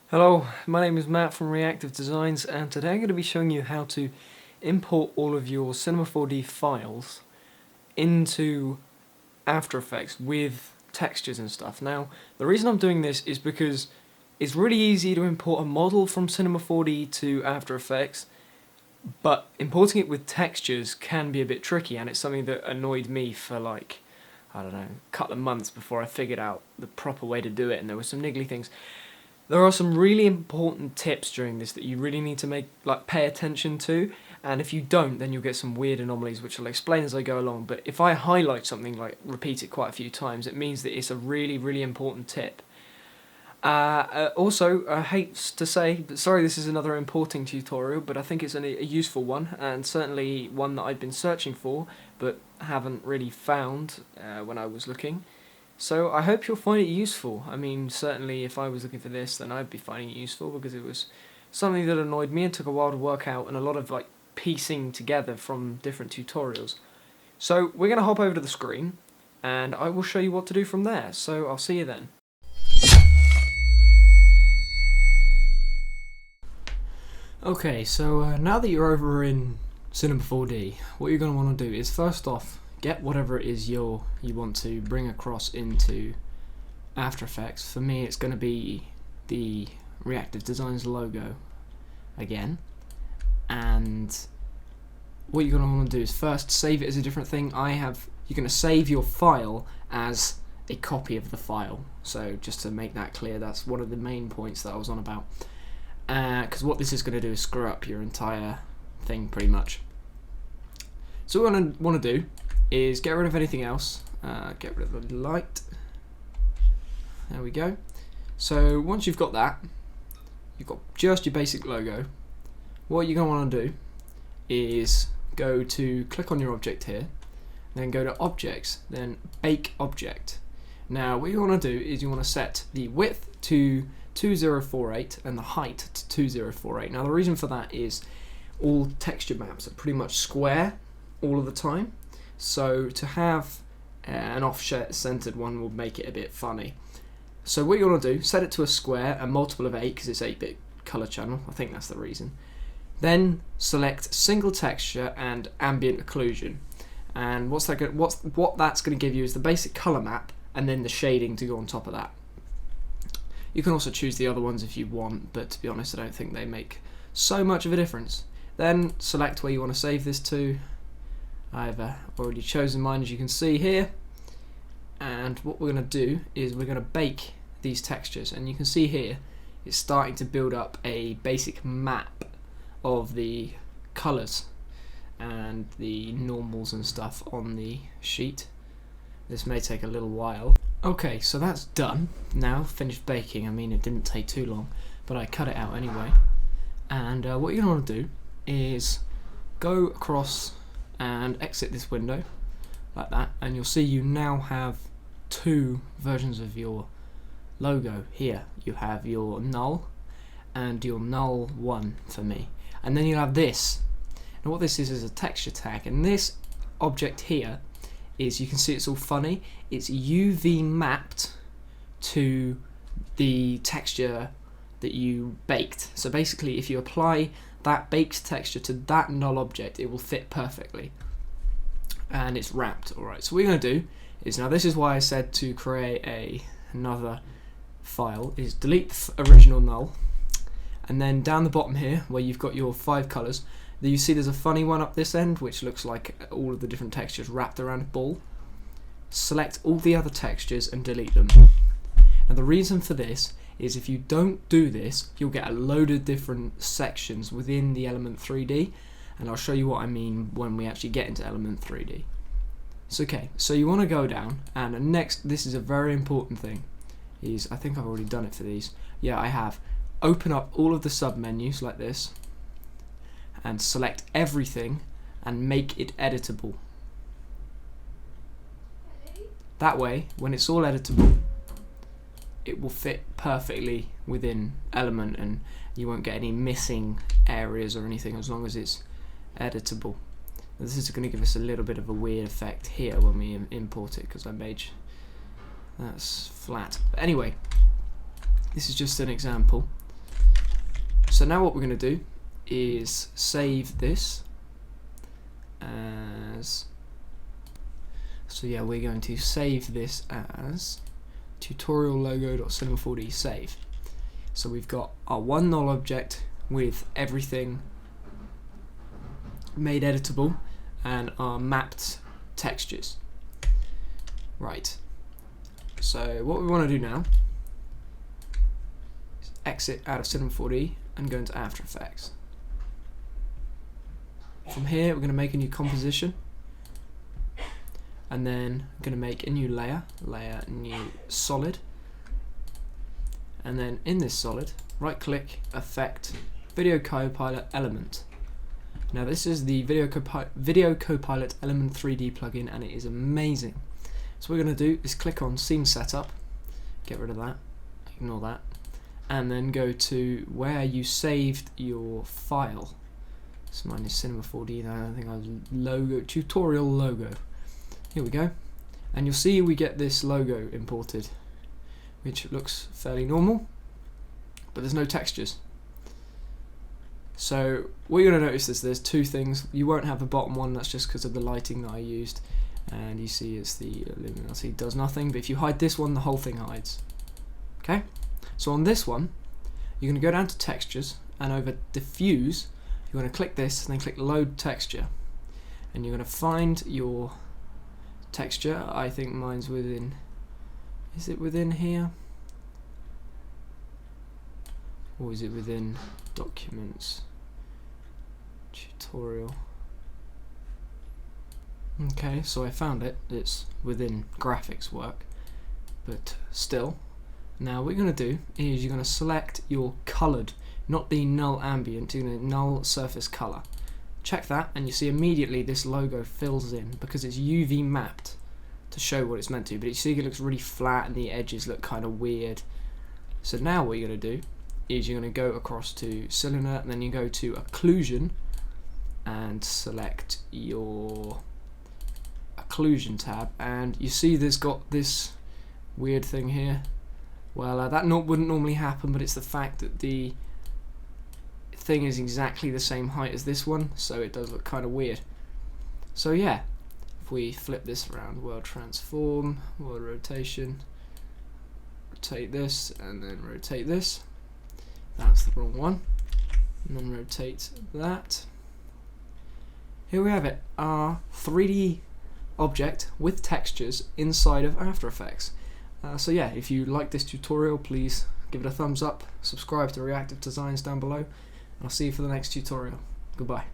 Hello, my name is Matt from Reactive Designs, and today I'm going to be showing you how to import all of your Cinema 4D files into After Effects with textures and stuff. Now, the reason I'm doing this is because it's really easy to import a model from Cinema 4D to After Effects, but importing it with textures can be a bit tricky, and it's something that annoyed me for I don't know, a couple of months before I figured out the proper way to do it, and there were some niggly things. There are some really important tips during this that you really need to pay attention to, and if you don't, then you'll get some weird anomalies, which I'll explain as I go along. But if I highlight something, repeat it quite a few times, it means that it's a really, really important tip. Also, I hate to say, but sorry, this is another importing tutorial, but I think it's a useful one, and certainly one that I've been searching for, but haven't really found when I was looking. So I hope you'll find it useful. I mean, certainly if I was looking for this, then I'd be finding it useful because it was something that annoyed me and took a while to work out, and a lot of piecing together from different tutorials. So we're going to hop over to the screen and I will show you what to do from there. So I'll see you then. Okay, so now that you're over in Cinema 4D, what you're going to want to do is first off get whatever it is you want to bring across into After Effects. For me, it's going to be the Reactive Designs logo again, and what you're going to want to do is first save it as a different thing. You're going to save your file as a copy of the file. So just to make that clear, that's one of the main points that I was on about, because what this is going to do is screw up your entire thing pretty much. So what I want to do is get rid of anything else, get rid of the light, there we go. So once you've got that, you've got just your basic logo. What you're going to want to do is click on your object here, then go to Objects, then Bake Object. Now what you want to do is you want to set the width to 2048 and the height to 2048. Now the reason for that is all texture maps are pretty much square all of the time. So to have an offset-centered one will make it a bit funny. So what you want to do, set it to a square, a multiple of 8 because it's 8-bit color channel, I think that's the reason. Then select single texture and ambient occlusion. And what that's going to give you is the basic color map and then the shading to go on top of that. You can also choose the other ones if you want, but to be honest I don't think they make so much of a difference. Then select where you want to save this to. I've already chosen mine, as you can see here, and what we're going to do is we're going to bake these textures, and you can see here it's starting to build up a basic map of the colours and the normals and stuff on the sheet. This may take a little while. Okay, so that's done. Now finished baking. I mean, it didn't take too long, but I cut it out anyway. And what you're going to want to do is go across and exit this window like that, and you'll see you now have two versions of your logo here. You have your null and your null 1 for me, and then you'll have this. And what this is a texture tag, and this object here is, you can see it's all funny, it's UV mapped to the texture that you baked. So basically if you apply that baked texture to that null object, it will fit perfectly, and it's wrapped. Alright, so what we're going to do is, now this is why I said to create another file, is delete the original null, and then down the bottom here where you've got your 5 colours, you see there's a funny one up this end which looks like all of the different textures wrapped around a ball. Select all the other textures and delete them. Now the reason for this is, if you don't do this, you'll get a load of different sections within the element 3D, and I'll show you what I mean when we actually get into element 3D. It's okay, so you want to go down, and next, this is a very important thing, is, I think I've already done it for these, yeah I have, open up all of the sub-menus like this, and select everything, and make it editable. That way, when it's all editable, it will fit perfectly within element, and you won't get any missing areas or anything as long as it's editable. This is going to give us a little bit of a weird effect here when we import it, because I made that's flat. But anyway, this is just an example. So now what we're going to do is save this as, so yeah, we're going to save this as tutorial logo.cinema4d save. So we've got our one null object with everything made editable and our mapped textures. Right, so what we want to do now is exit out of Cinema4D and go into After Effects. From here we're going to make a new composition, and then I'm going to make a new layer, new solid, and then in this solid right click, effect, video copilot element. Now this is the video copilot element 3D plugin, and it is amazing. So what we're going to do is click on scene setup, get rid of that, ignore that, and then go to where you saved your file. So mine is Cinema4D now, I think I was logo, tutorial logo. Here we go, and you'll see we get this logo imported, which looks fairly normal, but there's no textures. So what you're going to notice is there's two things. You won't have the bottom one, that's just because of the lighting that I used, and you see it's the luminosity does nothing, but if you hide this one, the whole thing hides. Okay, so on this one you're going to go down to textures, and over diffuse you're going to click this and then click load texture, and you're going to find your texture. I think mine's within, is it within here, or is it within documents, tutorial? Okay, so I found it, it's within graphics work, but still. Now what you're going to do is you're going to select your coloured, not the null ambient, you're going to null surface colour. Check that, and you see immediately this logo fills in because it's UV mapped to show what it's meant to, but you see it looks really flat and the edges look kind of weird. So now what you're going to do is you're going to go across to cylinder, and then you go to occlusion and select your occlusion tab, and you see there's got this weird thing here. Well, that wouldn't normally happen, but it's the fact that the thing is exactly the same height as this one, so it does look kind of weird. So yeah, if we flip this around, world transform, world rotation, rotate this, and then rotate this. That's the wrong one. And then rotate that. Here we have it, our 3D object with textures inside of After Effects. So yeah, if you like this tutorial, please give it a thumbs up, subscribe to Reactive Designs down below, and I'll see you for the next tutorial. Goodbye.